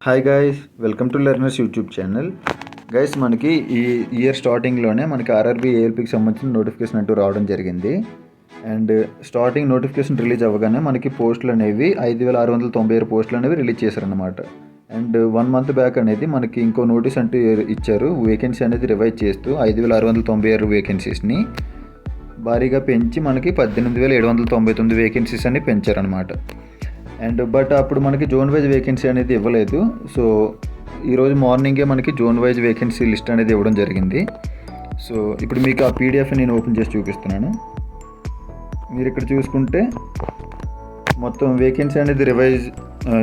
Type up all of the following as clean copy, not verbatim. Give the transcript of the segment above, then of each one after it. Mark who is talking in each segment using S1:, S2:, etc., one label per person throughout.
S1: Hi guys, welcome to learners YouTube channel. Guys, మనకి ఈ year స్టార్టింగ్లోనే మనకి ఆర్ఆర్బీ ఏఎల్పీకి సంబంధించిన నోటిఫికేషన్ అంటూ రావడం జరిగింది. అండ్ స్టార్టింగ్ నోటిఫికేషన్ రిలీజ్ అవ్వగానే మనకి పోస్టులు అనేవి 5,696 పోస్టులు అనేవి రిలీజ్ చేశారనమాట. అండ్ 1 మంత్ బ్యాక్ అనేది మనకి ఇంకో నోటీస్ అంటూ ఇచ్చారు. వేకెన్సీ అనేది రివైజ్ చేస్తూ 5,696 వేకెన్సీస్ని భారీగా పెంచి మనకి 18,799 వేకెన్సీస్ అని పెంచారనమాట. అండ్ బట్ అప్పుడు మనకి జోన్ వైజ్ వేకెన్సీ అనేది ఇవ్వలేదు. సో ఈరోజు మార్నింగే మనకి జోన్ వైజ్ వేకెన్సీ లిస్ట్ అనేది ఇవ్వడం జరిగింది. సో ఇప్పుడు మీకు ఆ పీడిఎఫ్ నేను ఓపెన్ చేసి చూపిస్తున్నాను. మీరు ఇక్కడ చూసుకుంటే మొత్తం వేకెన్సీ అనేది రివైజ్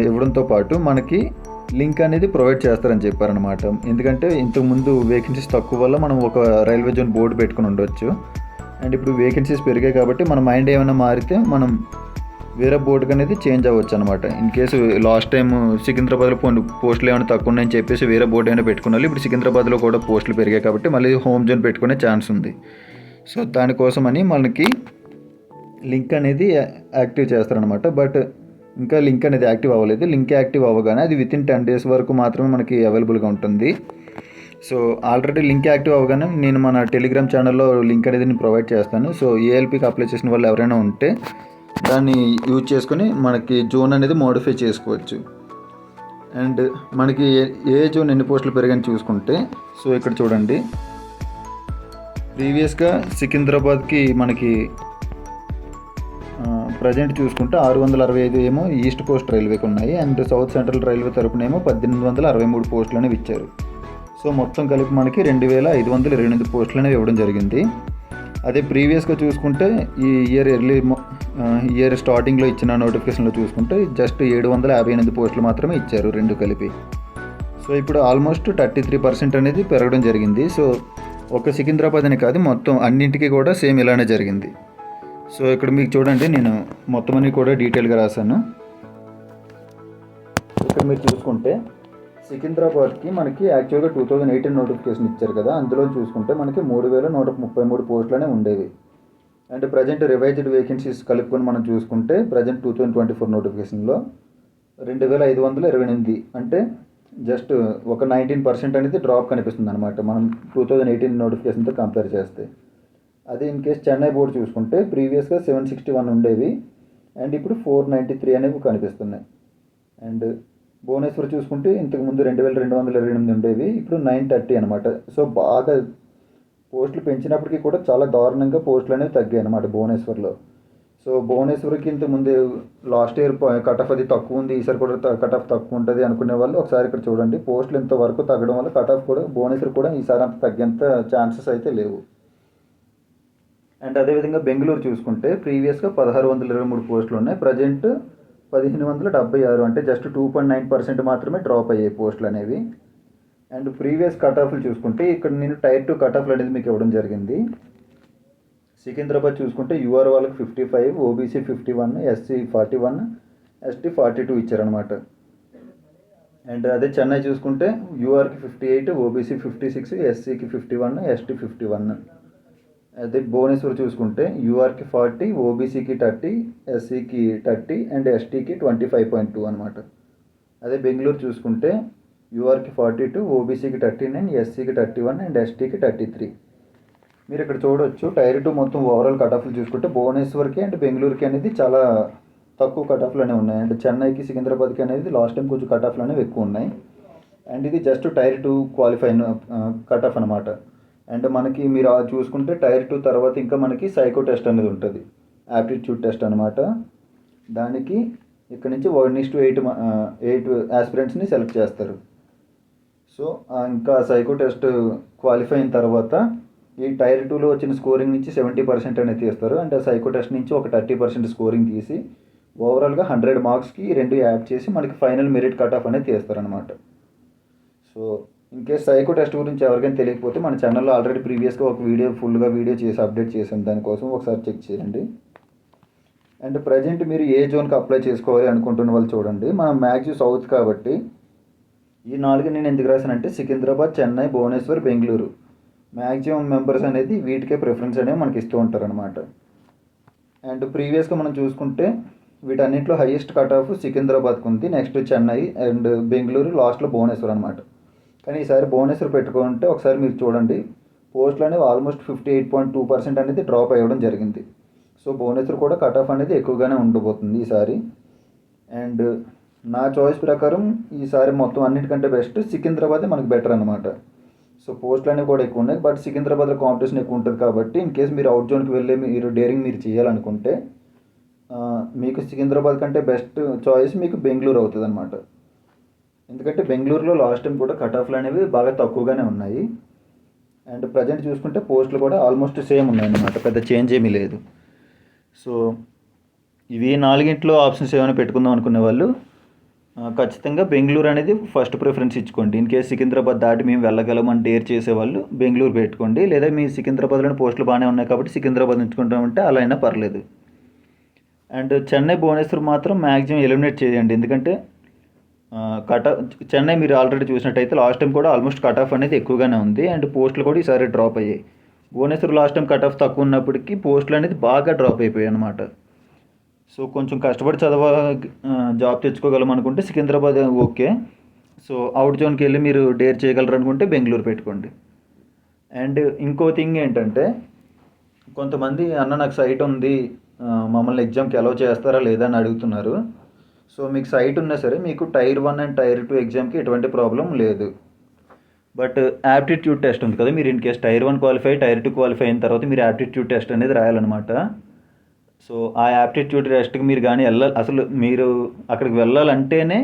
S1: ఇవ్వడంతో పాటు మనకి లింక్ అనేది ప్రొవైడ్ చేస్తారని చెప్పారనమాట. ఎందుకంటే ఇంతకుముందు వేకెన్సీస్ తక్కువ వల్ల మనం ఒక రైల్వే జోన్ బోర్డు పెట్టుకుని ఉండొచ్చు. అండ్ ఇప్పుడు వేకెన్సీస్ పెరిగాయి కాబట్టి మన మైండ్ ఏమైనా మారితే మనం వేరే బోర్డుకి అనేది చేంజ్ అవ్వచ్చు అనమాట. ఇన్ కేసు లాస్ట్ టైం సికింద్రాబాద్లో పోస్టులు ఏమైనా తక్కువ ఉన్నాయని చెప్పేసి వేరే బోర్డు ఏమైనా పెట్టుకున్నారు. ఇప్పుడు సికింద్రాబాద్లో కూడా పోస్టులు పెరిగాయి కాబట్టి మళ్ళీ హోమ్ జోన్ పెట్టుకునే ఛాన్స్ ఉంది. సో దానికోసమని మనకి లింక్ అనేది యాక్టివ్ చేస్తారనమాట. బట్ ఇంకా లింక్ అనేది యాక్టివ్ అవ్వలేదు. లింక్ యాక్టివ్ అవ్వగానే అది వితిన్ 10 days వరకు మాత్రమే మనకి అవైలబుల్గా ఉంటుంది. సో ఆల్రెడీ లింక్ యాక్టివ్ అవ్వగానే నేను మన టెలిగ్రామ్ ఛానల్లో లింక్ అనేది నేను ప్రొవైడ్ చేస్తాను. సో ఏఎల్పీకి అప్లై చేసిన వాళ్ళు ఎవరైనా ఉంటే దాన్ని యూజ్ చేసుకొని మనకి జోన్ అనేది మోడిఫై చేసుకోవచ్చు. అండ్ మనకి ఏ జోన్ ఎన్ని పోస్టులు పెరిగాయని చూసుకుంటే, సో ఇక్కడ చూడండి, ప్రీవియస్గా సికింద్రాబాద్కి మనకి ప్రజెంట్ చూసుకుంటే 665 ఏమో ఈస్ట్ కోస్ట్ రైల్వేకి ఉన్నాయి. అండ్ సౌత్ సెంట్రల్ రైల్వే తరపునేమో 1863 పోస్టులు అనేవి ఇచ్చారు. సో మొత్తం కలిపి మనకి 2,528 పోస్టులు అనేవి ఇవ్వడం జరిగింది. అదే ప్రీవియస్గా చూసుకుంటే ఈ ఇయర్ స్టార్టింగ్లో ఇచ్చిన నోటిఫికేషన్లో చూసుకుంటే జస్ట్ 758 పోస్టులు మాత్రమే ఇచ్చారు రెండు కలిపి. సో ఇప్పుడు ఆల్మోస్ట్ 33% అనేది పెరగడం జరిగింది. సో ఒక సికింద్రాబాద్ అని కాదు, మొత్తం అన్నింటికి కూడా సేమ్ ఇలానే జరిగింది. సో ఇక్కడ మీకు చూడండి, నేను మొత్తం అన్ని కూడా డీటెయిల్గా రాశాను. ఇక్కడ మీరు చూసుకుంటే సికింద్రాబాద్కి మనకి యాక్చువల్గా 2018 నోటిఫికేషన్ ఇచ్చారు కదా, అందులో చూసుకుంటే మనకి 3,133 పోస్టులనే ఉండేవి. అండ్ ప్రజెంట్ రివైజ్డ్ వేకెన్సీస్ కలుపుకొని మనం చూసుకుంటే ప్రజెంట్ 2024 నోటిఫికేషన్లో 2,528, అంటే జస్ట్ ఒక 19% అనేది డ్రాప్ కనిపిస్తుంది అనమాట మనం 2018 నోటిఫికేషన్తో కంపేర్ చేస్తే. అదే ఇన్ కేస్ చెన్నై బోర్డు చూసుకుంటే ప్రీవియస్గా 761 ఉండేవి అండ్ ఇప్పుడు 493 అనేవి కనిపిస్తున్నాయి. అండ్ భువనేశ్వర్ చూసుకుంటే ఇంతకుముందు 2,228 ఉండేవి, ఇప్పుడు 930 అనమాట. సో బాగా పోస్టులు పెంచినప్పటికీ కూడా చాలా దారుణంగా పోస్టులు అనేవి తగ్గాయి అనమాట భువనేశ్వర్లో. సో భువనేశ్వర్కి ఇంతకుముందు లాస్ట్ ఇయర్ కట్ ఆఫ్ అది తక్కువ ఉంది, ఈసారి కూడా కట్ ఆఫ్ తక్కువ ఉంటుంది అనుకునే వాళ్ళు ఒకసారి ఇక్కడ చూడండి. పోస్టులు ఇంతవరకు తగ్గడం వల్ల కట్ ఆఫ్ కూడా భువనేశ్వర్ కూడా ఈసారి అంత తగ్గేంత ఛాన్సెస్ అయితే లేవు. అండ్ అదేవిధంగా బెంగళూరు చూసుకుంటే ప్రీవియస్గా 1,623 పోస్టులు ఉన్నాయి, ప్రజెంట్ 1,576, అంటే జస్ట్ 2.9% మాత్రమే డ్రాప్ అయ్యాయి పోస్టులు అనేవి. అండ్ ప్రీవియస్ కట్ ఆఫ్లు చూసుకుంటే ఇక్కడ నేను టైర్ 2 కట్ ఆఫ్లు అనేది మీకు ఇవ్వడం జరిగింది. సికింద్రాబాద్ చూసుకుంటే యూఆర్ వాళ్ళకి 55, ఓబీసీ 51, ఎస్సీ 41, ఎస్టీ 42 ఇచ్చారనమాట. అండ్ అదే చెన్నై చూసుకుంటే యూఆర్కి 58, ఓబీసీ 56, ఎస్సీకి 51, ఎస్టీ 51. అదే భువనేశ్వర్ చూసుకుంటే యూఆర్కి 40, ఓబీసీకి 30, ఎస్సీకి 30 అండ్ ఎస్టీకి 25.2 అనమాట. అదే బెంగళూరు చూసుకుంటే యూఆర్కి 42, ఓబీసీకి 39, ఎస్సీకి 31 అండ్ ఎస్టీకి 33. మీరు ఇక్కడ చూడవచ్చు టైర్ 2 మొత్తం ఓవరాల్ కట్ ఆఫ్లు చూసుకుంటే భువనేశ్వర్కి అండ్ బెంగళూరుకి అనేది చాలా తక్కువ కట్ ఆఫ్లు అనేవి ఉన్నాయి. అండ్ చెన్నైకి సికింద్రాబాద్కి అనేది లాస్ట్ టైం కొంచెం కట్ ఆఫ్లు అనేవి ఎక్కువ ఉన్నాయి. అండ్ ఇది just tier 2 qualify cut off అనమాట. అండ్ మనకి మీరు చూసుకుంటే టైర్ 2 తర్వాత ఇంకా మనకి సైకో టెస్ట్ అనేది ఉంటుంది, యాప్టిట్యూడ్ టెస్ట్ అనమాట. దానికి ఇక్కడ నుంచి 1:8 ఆస్పిరెంట్స్ని సెలెక్ట్ చేస్తారు. సో ఇంకా సైకో టెస్ట్ క్వాలిఫై అయిన తర్వాత ఈ టైర్ 2లో వచ్చిన స్కోరింగ్ నుంచి 70% అనేది తీస్తారు. అంటే సైకో టెస్ట్ నుంచి ఒక 30% స్కోరింగ్ తీసి ఓవరాల్గా 100 మార్క్స్కి 2 యాడ్ చేసి మనకి ఫైనల్ మెరిట్ కట్ ఆఫ్ అనేది తీస్తారనమాట. So in case psycho test గురించి ఎవరికైనా తెలియకపోతే మన ఛానల్లో ఆల్రెడీ ప్రీవియస్గా ఒక ఫుల్గా వీడియో చేసి అప్డేట్ చేసాం, దానికోసం ఒకసారి చెక్ చేయండి. అండ్ ప్రజెంట్ మీరు ఏ జోన్కి అప్లై చేసుకోవాలి అనుకుంటున్న వాళ్ళు చూడండి, మనం మ్యాక్సిమం సౌత్ కాబట్టి ఈ 4 నేను ఎందుకు రాశానంటే సికింద్రాబాద్, చెన్నై, భువనేశ్వర్, బెంగళూరు మ్యాక్సిమం మెంబర్స్ అనేది వీటికే ప్రిఫరెన్స్ అనేవి మనకి ఇస్తూ ఉంటారనమాట. అండ్ ప్రీవియస్గా మనం చూసుకుంటే వీటన్నిటిలో హైయెస్ట్ కట్ ఆఫ్ సికింద్రాబాద్కి ఉంది, నెక్స్ట్ చెన్నై అండ్ బెంగళూరు, లాస్ట్లో భువనేశ్వర్ అనమాట. కానీ ఈసారి భువనేశ్వర్ పెట్టుకుంటే ఒకసారి మీరు చూడండి, పోస్టులు అనేవి ఆల్మోస్ట్ 58.2% అనేది డ్రాప్ అవ్వడం జరిగింది. సో భువనేశ్వర్ కూడా కట్ ఆఫ్ అనేది ఎక్కువగానే ఉండబోతుంది ఈసారి. అండ్ నా చాయిస్ ప్రకారం ఈసారి మొత్తం అన్నిటికంటే బెస్ట్ సికింద్రాబాదే మనకు బెటర్ అనమాట. సో పోస్టులు అనేవి కూడా ఎక్కువ ఉన్నాయి, బట్ సికింద్రాబాద్లో కాంపిటీషన్ ఎక్కువ ఉంటుంది కాబట్టి ఇన్ కేస్ మీరు అవుట్ జోన్కి వెళ్ళి మీరు డేరింగ్ మీరు చేయాలనుకుంటే మీకు సికింద్రాబాద్ కంటే బెస్ట్ చాయిస్ మీకు బెంగళూరు అవుతుంది అనమాట. ఎందుకంటే బెంగళూరులో లాస్ట్ టైం కూడా కట్ ఆఫ్లు అనేవి బాగా తక్కువగానే ఉన్నాయి. అండ్ ప్రజెంట్ చూసుకుంటే పోస్టులు కూడా ఆల్మోస్ట్ సేమ్ ఉన్నాయన్నమాట, పెద్ద చేంజ్ ఏమీ లేదు. సో ఇవి నాలుగింట్లో ఆప్షన్స్ ఏమైనా పెట్టుకుందాం అనుకునే వాళ్ళు ఖచ్చితంగా బెంగళూరు అనేది ఫస్ట్ ప్రిఫరెన్స్ ఇచ్చుకోండి. ఇన్ కేసు సికింద్రాబాద్ దాటి మేము వెళ్ళగలమని డేర్ చేసేవాళ్ళు బెంగళూరు పెట్టుకోండి, లేదా మీ సికింద్రాబాద్లోని పోస్టులు బాగానే ఉన్నాయి కాబట్టి సికింద్రాబాద్ ఉంచుకుంటామంటే అలా అయినా పర్లేదు. అండ్ చెన్నై భువనేశ్వర్ మాత్రం మ్యాక్సిమం ఎలిమినేట్ చేయండి, ఎందుకంటే చెన్నై మీరు ఆల్రెడీ చూసినట్టయితే లాస్ట్ టైం కూడా ఆల్మోస్ట్ కట్ ఆఫ్ అనేది ఎక్కువగానే ఉంది అండ్ పోస్టులు కూడా ఈసారి డ్రాప్ అయ్యాయి. Bhubaneswar last time cut off తక్కువ ఉన్నప్పటికీ పోస్టులు అనేది బాగా డ్రాప్ అయిపోయాయి అనమాట. సో కొంచెం కష్టపడి జాబ్ తెచ్చుకోగలం అనుకుంటే సికింద్రాబాద్ ఓకే. సో అవుట్ జోన్కి వెళ్ళి మీరు డేర్ చేయగలరు అనుకుంటే బెంగళూరు పెట్టుకోండి. అండ్ ఇంకో థింగ్ ఏంటంటే, కొంతమంది అన్న నాకు సైట్ ఉంది, మమ్మల్ని ఎగ్జామ్కి అలౌ చేస్తారా లేదా అని అడుగుతున్నారు. సో మీకు సైట్ ఉన్నా సరే మీకు టైర్ 1 అండ్ టైర్ 2 ఎగ్జామ్కి ఎటువంటి ప్రాబ్లం లేదు. బట్ యాప్టిట్యూడ్ టెస్ట్ ఉంది కదా, మీరు in case tier 1 qualify tier 2 qualify అయిన తర్వాత మీరు యాప్టిట్యూడ్ టెస్ట్ అనేది రాయాలన్నమాట. సో ఆ యాప్టిట్యూడ్ టెస్ట్కి మీరు కానీ అసలు మీరు అక్కడికి వెళ్ళాలంటేనే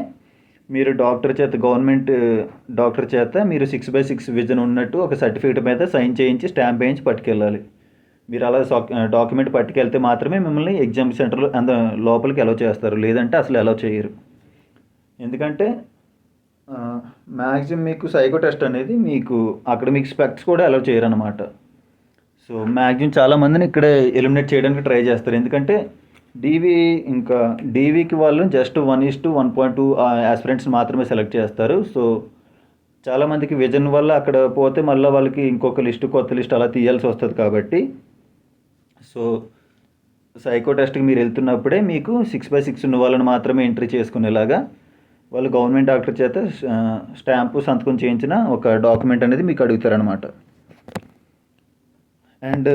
S1: మీరు గవర్నమెంట్ డాక్టర్ చేత మీరు 6/6 విజన్ ఉన్నట్టు ఒక సర్టిఫికేట్ మీద సైన్ చేయించి స్టాంప్ వేయించి పట్టుకెళ్ళాలి. మీరు అలా డాక్యుమెంట్ పట్టుకెళ్తే మాత్రమే మిమ్మల్ని ఎగ్జామ్ సెంటర్లో లోపలికి అలౌ చేస్తారు, లేదంటే అసలు అలౌ చేయరు. ఎందుకంటే మ్యాక్సిమం మీకు సైకో టెస్ట్ అనేది మీకు అక్కడ మీకు స్పెక్ట్స్ కూడా అలౌ చేయరు అనమాట. సో మ్యాక్సిమం చాలామందిని ఇక్కడే ఎలిమినేట్ చేయడానికి ట్రై చేస్తారు, ఎందుకంటే డీవీకి వాళ్ళు జస్ట్ 1:1.2 ఆస్పిరెంట్స్ మాత్రమే సెలెక్ట్ చేస్తారు. సో చాలామందికి విజన్ వల్ల అక్కడ పోతే మళ్ళీ వాళ్ళకి ఇంకొక కొత్త లిస్ట్ అలా తీయాల్సి వస్తుంది. కాబట్టి సో సైకో టెస్ట్కి మీరు వెళ్తున్నప్పుడే మీకు 6/6 ఉన్న వాళ్ళని మాత్రమే ఎంట్రీ చేసుకునేలాగా వాళ్ళు గవర్నమెంట్ డాక్టర్ చేత స్టాంపు సంతకం చేయించిన ఒక డాక్యుమెంట్ అనేది మీకు అడుగుతారనమాట. అండ్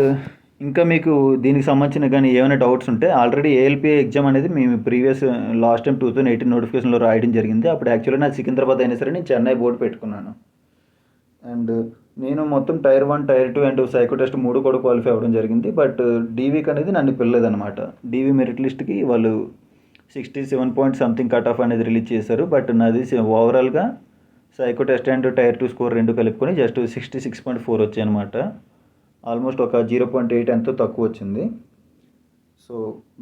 S1: ఇంకా మీకు దీనికి సంబంధించిన కానీ ఏమైనా డౌట్స్ ఉంటే ఆల్రెడీ ఏఎల్పిఐ ఎగ్జామ్ అనేది మేము ప్రీవియస్ లాస్ట్ టైం 2018 నోటిఫికేషన్లో రాయడం జరిగింది. అప్పుడు యాక్చువల్గా నాకు సికింద్రాబాద్ అయినా సరే నేను చెన్నై బోర్డు పెట్టుకున్నాను. అండ్ నేను మొత్తం tier 1 tier 2 and psycho test 3 కూడా క్వాలిఫై అవ్వడం జరిగింది. బట్ డీవీకి అనేది నన్ను పిల్లలేదన్నమాట. డీవీ మెరిట్ లిస్ట్కి వాళ్ళు 67 పాయింట్ సంథింగ్ కట్ ఆఫ్ అనేది రిలీజ్ చేశారు. బట్ నాది ఓవరాల్గా psycho test and tier 2 score రెండు కలుపుకొని జస్ట్ 66.4 వచ్చాయి అనమాట. ఆల్మోస్ట్ ఒక 0.8 ఎంతో తక్కువ వచ్చింది. సో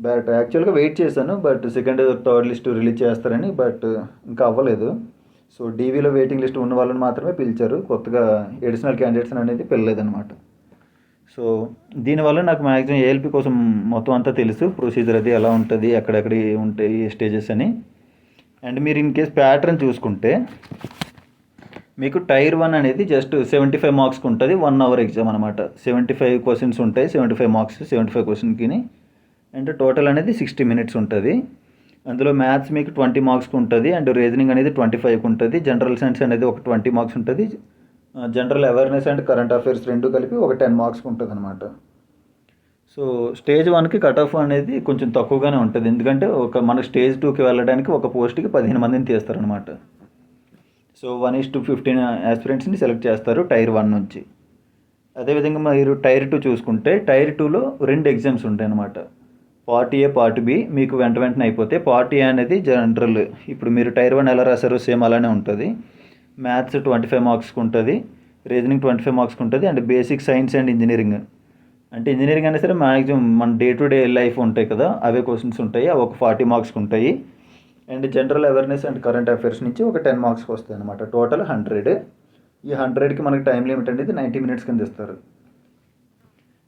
S1: బట్ యాక్చువల్గా వెయిట్ చేశాను, but second third list release చేస్తారని, బట్ ఇంకా అవ్వలేదు. సో డీవీలో వెయిటింగ్ లిస్ట్ ఉన్న వాళ్ళని మాత్రమే పిలిచారు, కొత్తగా ఎడిషనల్ క్యాండిడేట్స్ అనేది పిలలేదన్నమాట. సో దీనివల్ల నాకు మ్యాక్సిమం ఏఎల్పి కోసం మొత్తం అంతా తెలుసు, ప్రొసీజర్ అది ఎలా ఉంటుంది, ఎక్కడెక్కడ ఉంటాయి స్టేజెస్ అని. అండ్ మీరు ఇన్ కేస్ ప్యాటర్న్ చూసుకుంటే మీకు టైర్ 1 అనేది జస్ట్ 75 మార్క్స్కి ఉంటుంది, 1 అవర్ ఎగ్జామ్ అనమాట. 75 క్వశ్చన్స్ ఉంటాయి, 75 మార్క్స్ 75 క్వశ్చన్కి. అండ్ టోటల్ అనేది 60 మినిట్స్ ఉంటుంది. అందులో మ్యాథ్స్ మీకు 20 మార్క్స్కి ఉంటుంది, అండ్ రీజనింగ్ అనేది 25కి ఉంటుంది, జనరల్ సైన్స్ అనేది ఒక 20 మార్క్స్ ఉంటుంది, general awareness and current affairs రెండు కలిపి ఒక 10 మార్క్స్కి ఉంటుంది అనమాట. సో స్టేజ్ 1కి కట్ ఆఫ్ అనేది కొంచెం తక్కువగానే ఉంటుంది, ఎందుకంటే మనకు స్టేజ్ 2కి వెళ్ళడానికి ఒక పోస్ట్కి 15 మందిని తీస్తారనమాట. సో 1:15 ఆస్పిరెంట్స్ని సెలెక్ట్ చేస్తారు టైర్ 1 నుంచి. అదేవిధంగా మీరు టైర్ 2 చూసుకుంటే టైర్ 2లో 2 ఎగ్జామ్స్ ఉంటాయి అన్నమాట. పార్ట్ ఏ పార్ట్ బి మీకు వెంటనే అయిపోతే, పార్ట్ ఏ అనేది జనరల్, ఇప్పుడు మీరు టైర్ 1 ఎలా రాశారో సేమ్ అలానే ఉంటుంది. మ్యాథ్స్ 25 మార్క్స్కి ఉంటుంది, రీజనింగ్ 25 మార్క్స్కి ఉంటుంది, and basic science and engineering, అంటే ఇంజనీరింగ్ అయినా సరే మ్యాక్సిమం మన డే టు డే లైఫ్ ఉంటాయి కదా, అవే క్వశ్చన్స్ ఉంటాయి, అవి ఒక 40 మార్క్స్కి ఉంటాయి. And general awareness and current affairs నుంచి ఒక 10 మార్క్స్కి వస్తాయి అనమాట. టోటల్ 100. ఈ 100కి మనకి టైం లిమిట్ అనేది 90 మినిట్స్ కింద ఇస్తారు.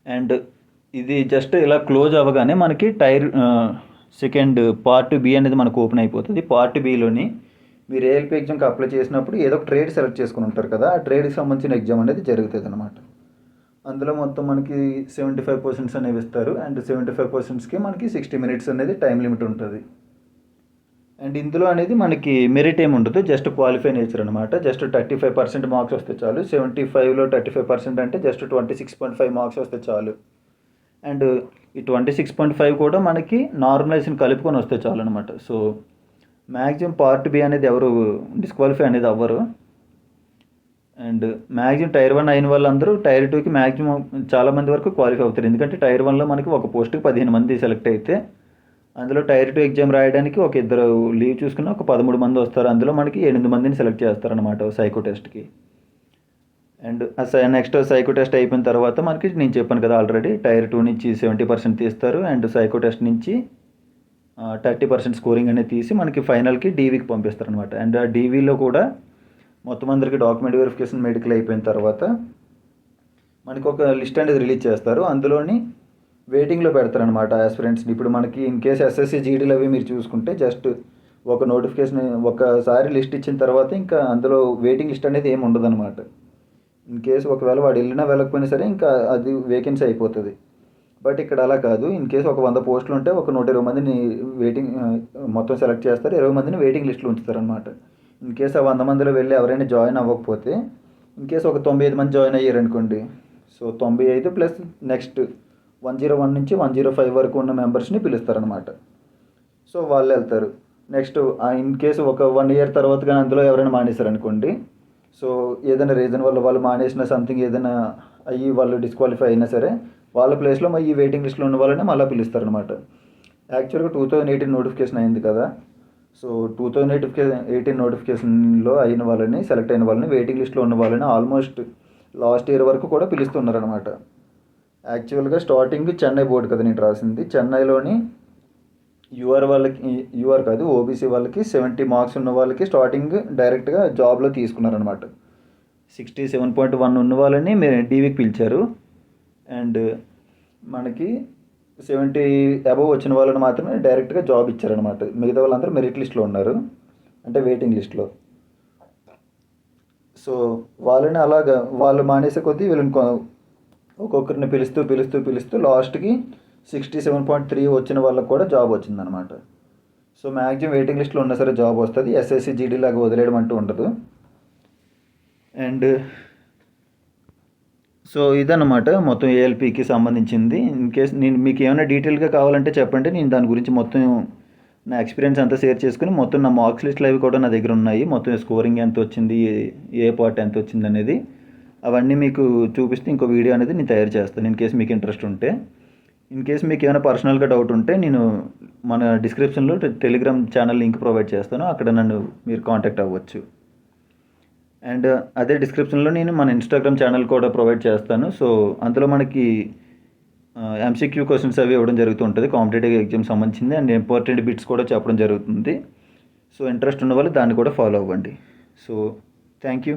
S1: అండ్ ఇది జస్ట్ ఇలా క్లోజ్ అవ్వగానే మనకి సెకండ్ పార్ట్ బి అనేది మనకు ఓపెన్ అయిపోతుంది. పార్ట్ బిలోని మీరు ఏఎల్పి ఎగ్జామ్కి అప్లై చేసినప్పుడు ఏదో ఒక ట్రేడ్ సెలెక్ట్ చేసుకుని ఉంటారు కదా, ఆ ట్రేడ్కి సంబంధించిన ఎగ్జామ్ అనేది జరుగుతుంది అనమాట. అందులో మొత్తం మనకి 75% అనేవి ఇస్తారు. అండ్ 75%కి మనకి 60 మినిట్స్ అనేది టైం లిమిట్ ఉంటుంది. అండ్ ఇందులో అనేది మనకి మెరిట్ ఏమి ఉండదు, జస్ట్ క్వాలిఫై నేచర్ అనమాట. జస్ట్ 35% మార్క్స్ వస్తే చాలు. 75లో 35% అంటే జస్ట్ 26.5 మార్క్స్ వస్తే చాలు. అండ్ ఈ 26.5 కూడా మనకి నార్మలైజేషన్ కలుపుకొని వస్తే చాలు అనమాట. సో మ్యాక్సిమం పార్ట్ బి అనేది ఎవరు డిస్క్వాలిఫై అనేది అవ్వరు. అండ్ మ్యాక్సిమం టైర్ 1 అయిన వాళ్ళందరూ టైర్ 2కి మ్యాక్సిమం చాలామంది వరకు క్వాలిఫై అవుతారు. ఎందుకంటే టైర్ 1లో మనకి ఒక పోస్ట్కి 15 మంది సెలెక్ట్ అయితే, అందులో టైర్ 2 ఎగ్జామ్ రాయడానికి ఒక ఇద్దరు లీవ్ చూసుకున్న ఒక 13 మంది వస్తారు. అందులో మనకి 8 మందిని సెలెక్ట్ చేస్తారనమాట సైకో టెస్ట్కి. అండ్ నెక్స్ట్ సైకో టెస్ట్ అయిపోయిన తర్వాత మనకి నేను చెప్పాను కదా ఆల్రెడీ, టైర్ 2 నుంచి 70% తీస్తారు. అండ్ సైకో టెస్ట్ నుంచి 30% స్కోరింగ్ అనేది తీసి మనకి ఫైనల్కి డీవీకి పంపిస్తారు అనమాట. అండ్ ఆ డీవీలో కూడా మొత్తం అందరికీ డాక్యుమెంట్ వెరిఫికేషన్ మెడికల్ అయిపోయిన తర్వాత మనకి ఒక లిస్ట్ అనేది రిలీజ్ చేస్తారు. అందులోని వెయిటింగ్లో పెడతారనమాట ఆస్పిరెంట్స్ని. ఇప్పుడు మనకి ఇన్ కేసు ఎస్ఎస్సి జీడీలు అవి మీరు చూసుకుంటే జస్ట్ ఒక నోటిఫికేషన్ ఒకసారి లిస్ట్ ఇచ్చిన తర్వాత ఇంకా అందులో వెయిటింగ్ లిస్ట్ అనేది ఏమి ఉండదన్నమాట. ఇన్ కేసు ఒకవేళ వాడు వెళ్ళకపోయినా సరే ఇంకా అది వేకెన్సీ అయిపోతుంది. బట్ ఇక్కడ అలా కాదు. ఇన్ కేసు ఒక 100 పోస్టులు ఉంటే ఒక 120 మందిని వెయిటింగ్ మొత్తం సెలెక్ట్ చేస్తారు, 20 మందిని వెయిటింగ్ లిస్ట్లో ఉంచుతారనమాట. ఇన్ కేసు ఆ 100 మందిలో వెళ్ళి ఎవరైనా జాయిన్ అవ్వకపోతే, ఇన్ కేసు ఒక 95 మంది జాయిన్ అయ్యారు అనుకోండి, సో 95 ప్లస్ నెక్స్ట్ 101 నుంచి 105 వరకు ఉన్న మెంబర్స్ని పిలుస్తారనమాట. సో వాళ్ళు వెళ్తారు. నెక్స్ట్ ఇన్ కేసు ఒక 1 ఇయర్ తర్వాత కానీ అందులో ఎవరైనా మానేశారనుకోండి, సో ఏదైనా రీజన్ వల్ల వాళ్ళు మానేసిన సంథింగ్ ఏదైనా అయ్యి వాళ్ళు డిస్క్వాలిఫై అయినా సరే వాళ్ళ ప్లేస్లో ఈ వెయిటింగ్ లిస్ట్లో ఉన్న వాళ్ళని మళ్ళీ పిలుస్తారనమాట. యాక్చువల్గా 2018 నోటిఫికేషన్ అయింది కదా, సో 2018 నోటిఫికేషన్లో అయిన వాళ్ళని, సెలెక్ట్ అయిన వాళ్ళని, వెయిటింగ్ లిస్ట్లో ఉన్న వాళ్ళని ఆల్మోస్ట్ లాస్ట్ ఇయర్ వరకు కూడా పిలుస్తున్నారనమాట. యాక్చువల్గా స్టార్టింగ్ చెన్నై బోర్డు కదా నేను రాసింది, చెన్నైలోని యూఆర్ కాదు ఓబీసీ వాళ్ళకి 70 మార్క్స్ ఉన్న వాళ్ళకి స్టార్టింగ్ డైరెక్ట్గా జాబ్లో తీసుకున్నారనమాట. 67.1 ఉన్న వాళ్ళని డీవీకి పిలిచారు. అండ్ మనకి 70 అబవ్ వచ్చిన వాళ్ళని మాత్రమే డైరెక్ట్గా జాబ్ ఇచ్చారనమాట. మిగతా వాళ్ళందరూ మెరిట్ లిస్ట్లో ఉన్నారు, అంటే వెయిటింగ్ లిస్ట్లో. సో వాళ్ళని అలాగా వాళ్ళు మానేసే కొద్దీ వీళ్ళని ఒక్కొక్కరిని పిలుస్తూ లాస్ట్కి 67.3 వచ్చిన వాళ్ళకి కూడా జాబ్ వచ్చిందనమాట. సో మ్యాక్సిమం వెయిటింగ్ లిస్ట్లో ఉన్నా సరే జాబ్ వస్తుంది. ఎస్ఎస్సి జీడీ లాగా వదిలేయడం అంటూ ఉండదు. అండ్ సో ఇదన్నమాట మొత్తం ఏఎల్పికి సంబంధించింది. ఇన్ కేస్ నేను మీకు ఏమైనా డీటెయిల్గా కావాలంటే చెప్పండి, నేను దాని గురించి మొత్తం నా ఎక్స్పీరియన్స్ అంతా షేర్ చేసుకుని మొత్తం నా మార్క్స్ లిస్టులు అవి కూడా నా దగ్గర ఉన్నాయి. మొత్తం స్కోరింగ్ ఎంత వచ్చింది, ఏ పార్ట్ ఎంత వచ్చింది అనేది అవన్నీ మీకు చూపిస్తే ఇంకో వీడియో అనేది నేను తయారు చేస్తాను ఇన్ కేస్ మీకు ఇంట్రెస్ట్ ఉంటే. ఇన్ కేస్ మీకు ఏమైనా పర్సనల్గా డౌట్ ఉంటే నేను మన డిస్క్రిప్షన్లో టెలిగ్రామ్ ఛానల్ లింక్ ప్రొవైడ్ చేస్తాను, అక్కడ నన్ను మీరు కాంటాక్ట్ అవ్వచ్చు. అండ్ అదే డిస్క్రిప్షన్లో నేను మన ఇన్స్టాగ్రామ్ ఛానల్ కూడా ప్రొవైడ్ చేస్తాను. సో అందులో మనకి ఎంసీక్యూ క్వశ్చన్స్ అవి ఇవ్వడం జరుగుతుంటుంది, కాంపిటేటివ్ ఎగ్జామ్ సంబంధించింది. అండ్ ఇంపార్టెంట్ బిట్స్ కూడా చెప్పడం జరుగుతుంది. సో ఇంట్రెస్ట్ ఉన్న వాళ్ళు దాన్ని కూడా ఫాలో అవ్వండి. So thank you.